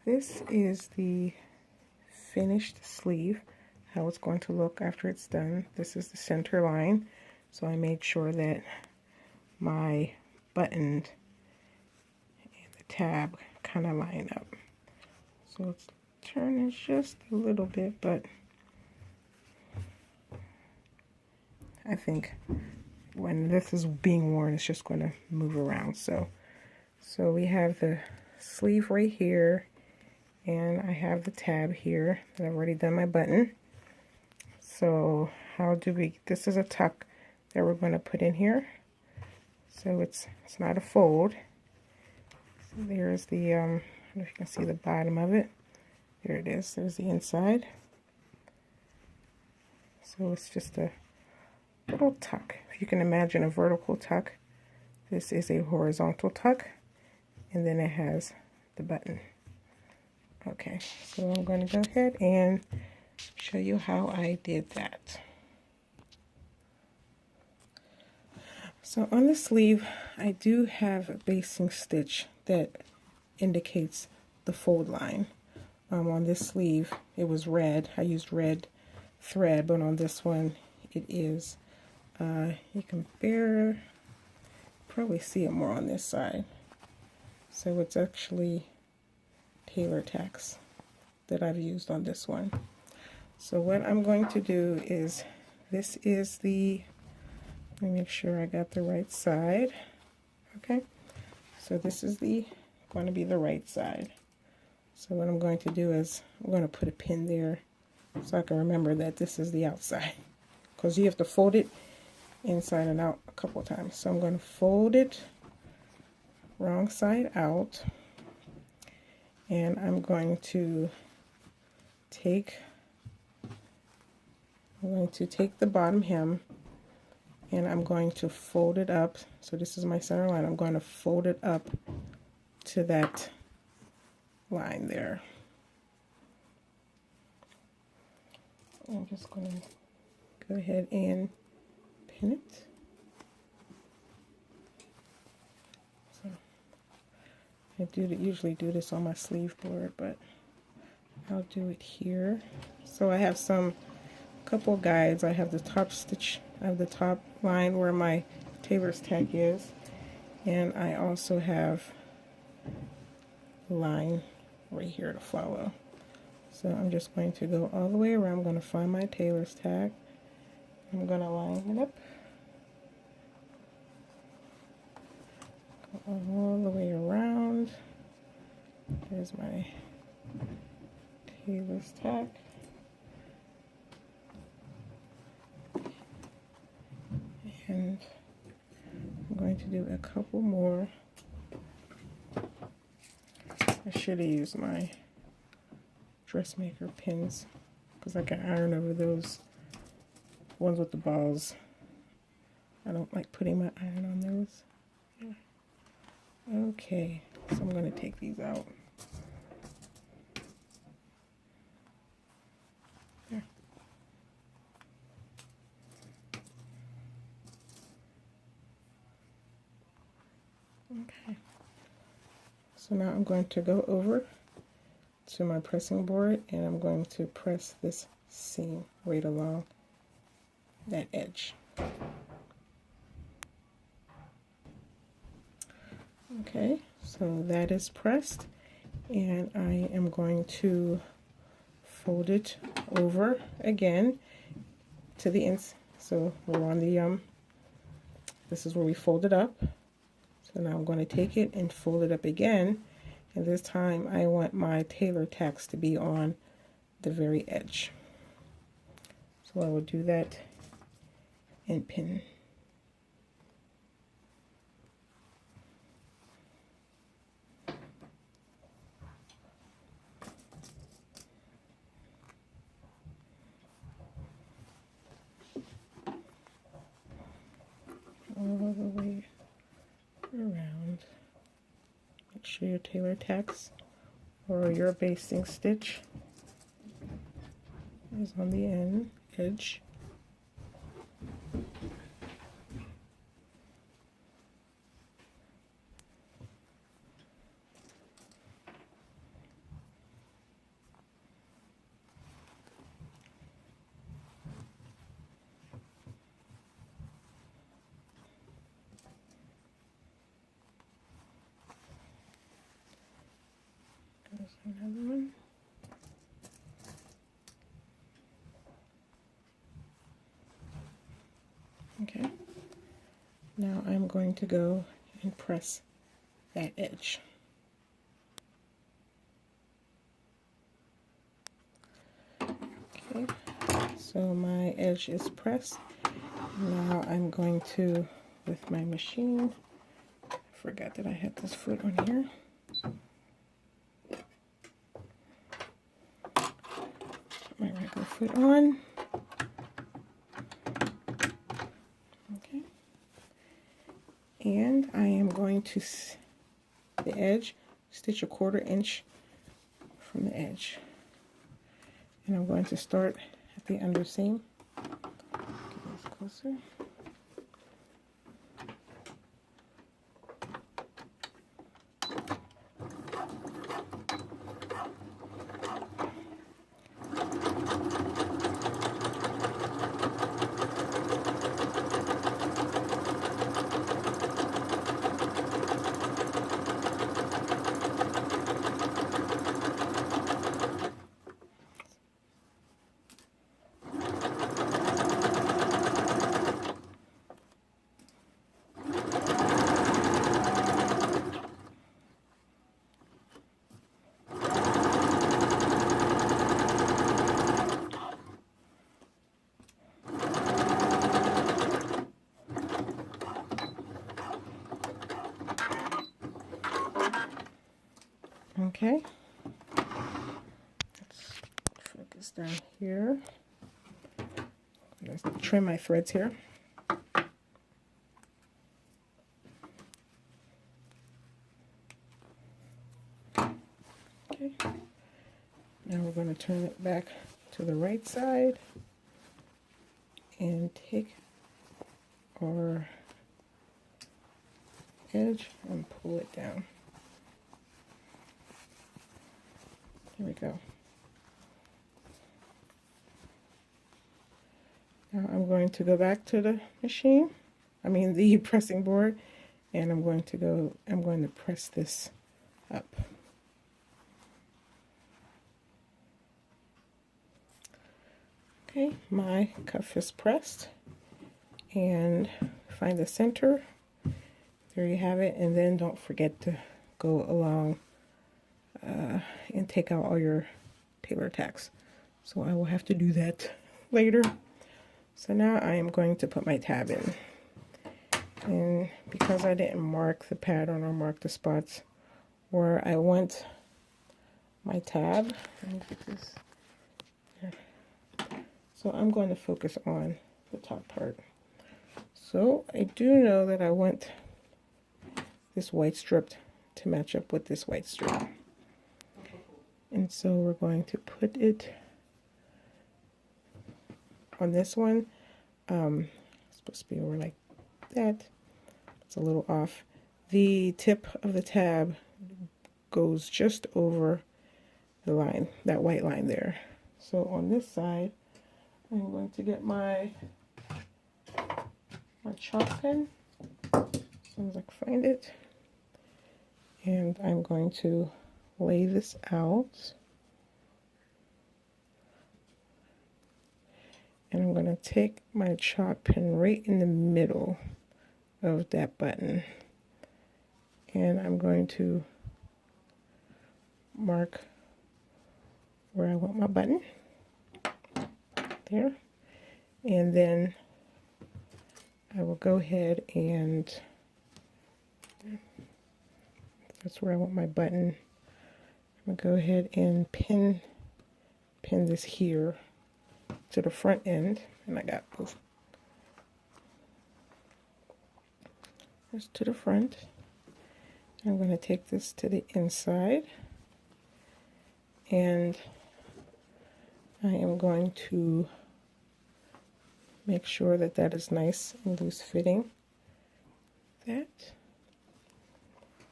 This is the finished sleeve, how it's going to look after it's done. This is the center line, so I made sure that my button and the tab kind of line up. So it's turning just a little bit, but I think when this is being worn, it's just going to move around. So we have the sleeve right here, and I have the tab here that I've already done my button. So how do we, this is a tuck that we're going to put in here. So it's not a fold. So there's the, I don't know if you can see the bottom of it. There it is, there's the inside. So it's just a little tuck. If you can imagine a vertical tuck, this is a horizontal tuck, and then it has the button. Okay, so I'm going to go ahead and show you how I did that. So on the sleeve, I do have a basting stitch that indicates the fold line. On this sleeve, it was red. I used red thread, but on this one, it is, you can probably see it more on this side. So it's actually tailor tacks that I've used on this one. So what I'm going to do is, this is the, let me make sure I got the right side. Okay, so this is going to be the right side. So what I'm going to do is, I'm going to put a pin there so I can remember that this is the outside, because you have to fold it inside and out a couple of times. So I'm going to fold it wrong side out, and I'm going to take the bottom hem, and I'm going to fold it up. So this is my center line. I'm going to fold it up to that line there. I'm just going to go ahead and pin it. So I usually do this on my sleeve board, but I'll do it here. So I have couple guides. I have the top stitch, I have the top line where my tailor's tack is, and I also have a line right here to follow. So I'm just going to go all the way around. I'm going to find my tailor's tack. I'm going to line it up. Go all the way around. There's my tailor's tack. And I'm going to do a couple more. I should have used my dressmaker pins, because I can iron over those ones with the balls. I don't like putting my iron on those. Yeah. Okay, so I'm going to take these out. There. Okay. So now I'm going to go over to my pressing board, and I'm going to press this seam right along that edge. Okay, so that is pressed, and I am going to fold it over again to the ends. So we're on the this is where we fold it up. So now I'm going to take it and fold it up again, and this time I want my tailor tacks to be on the very edge. So I will do that and pin. All the way around. Make sure your tailor tacks or your basting stitch is on the edge. Another one. Okay. Now I'm going to go and press that edge. Okay, so my edge is pressed. Now I'm going to, with my machine, I forgot that I had this foot on here. Put my regular foot on. Okay. And I am going to, the edge, stitch a 1/4 inch from the edge. And I'm going to start at the underseam. Get this closer. Okay, let's focus down here. Let's trim my threads here. Okay, now we're going to turn it back to the right side and take our edge and pull it down. There we go. Now I'm going to go back to the machine, the pressing board, and I'm going to press this up. Okay, my cuff is pressed, and find the center. There you have it, and then don't forget to go along and take out all your tailor tacks. So I will have to do that later. So now I am going to put my tab in. And because I didn't mark the pattern or mark the spots where I want my tab, let me get this here. So I'm going to focus on the top part. So I do know that I want this white strip to match up with this white strip. And so we're going to put it on this one. It's supposed to be over like that. It's a little off. The tip of the tab goes just over the line, that white line there. So on this side, I'm going to get my chalk pen, as soon as I can find it, and I'm going to lay this out, and I'm going to take my chalk pen right in the middle of that button, and I'm going to mark where I want my button there, and then I will go ahead and that's where I want my button. I'm gonna go ahead and pin this here to the front end, and I got both. This to the front. I'm going to take this to the inside, and I am going to make sure that that is nice and loose fitting. That.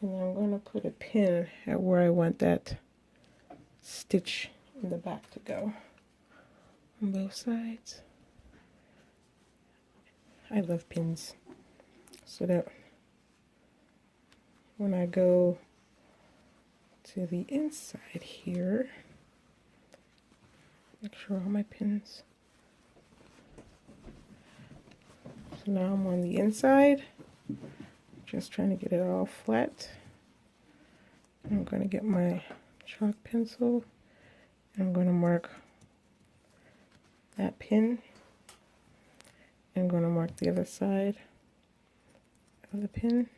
And I'm going to put a pin at where I want that stitch in the back to go on both sides. I love pins, so that when I go to the inside here. Make sure all my pins. So now I'm on the inside, just trying to get it all flat. I'm going to get my chalk pencil and I'm going to mark that pin. I'm going to mark the other side of the pin.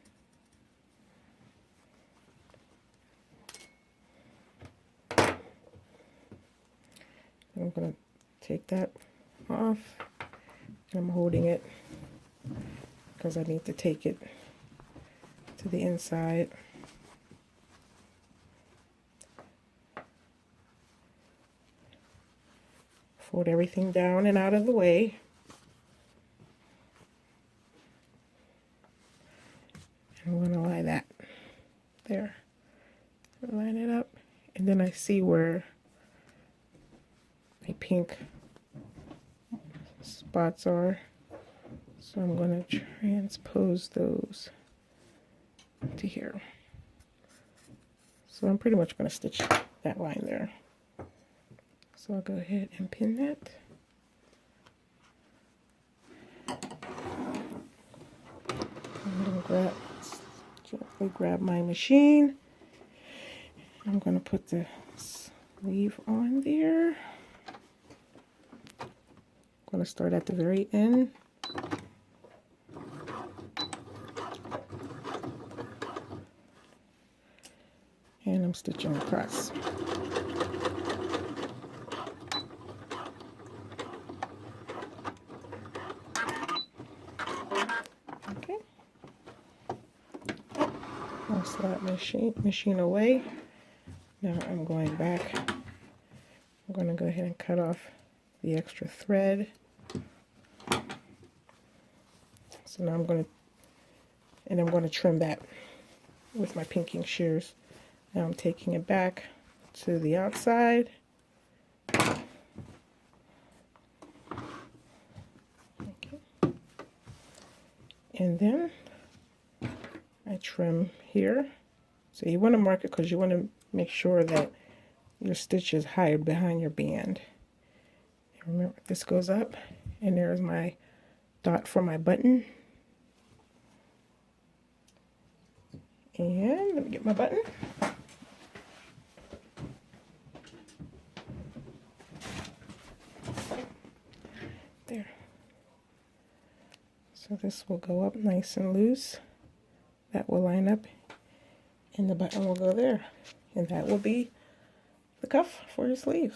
I'm going to take that off, and I'm holding it because I need to take it to the inside. Fold everything down and out of the way. And I'm going to lie that there. Line it up, and then I see where my pink spots are, so I'm going to transpose those to here. So I'm pretty much going to stitch that line there. So I'll go ahead and pin that. I'm going to gently grab my machine. I'm going to put the sleeve on there. I'm going to start at the very end. And I'm stitching across. Okay. I'll slide machine away. Now I'm going back. I'm going to go ahead and cut off the extra thread. So now I'm going to trim that with my pinking shears. Now I'm taking it back to the outside. Okay. And then I trim here. So you want to mark it because you want to make sure that your stitch is higher behind your band. And remember, this goes up, and there's my dot for my button. And let me get my button. There. So this will go up nice and loose. That will line up, and the button will go there. And that will be the cuff for your sleeve.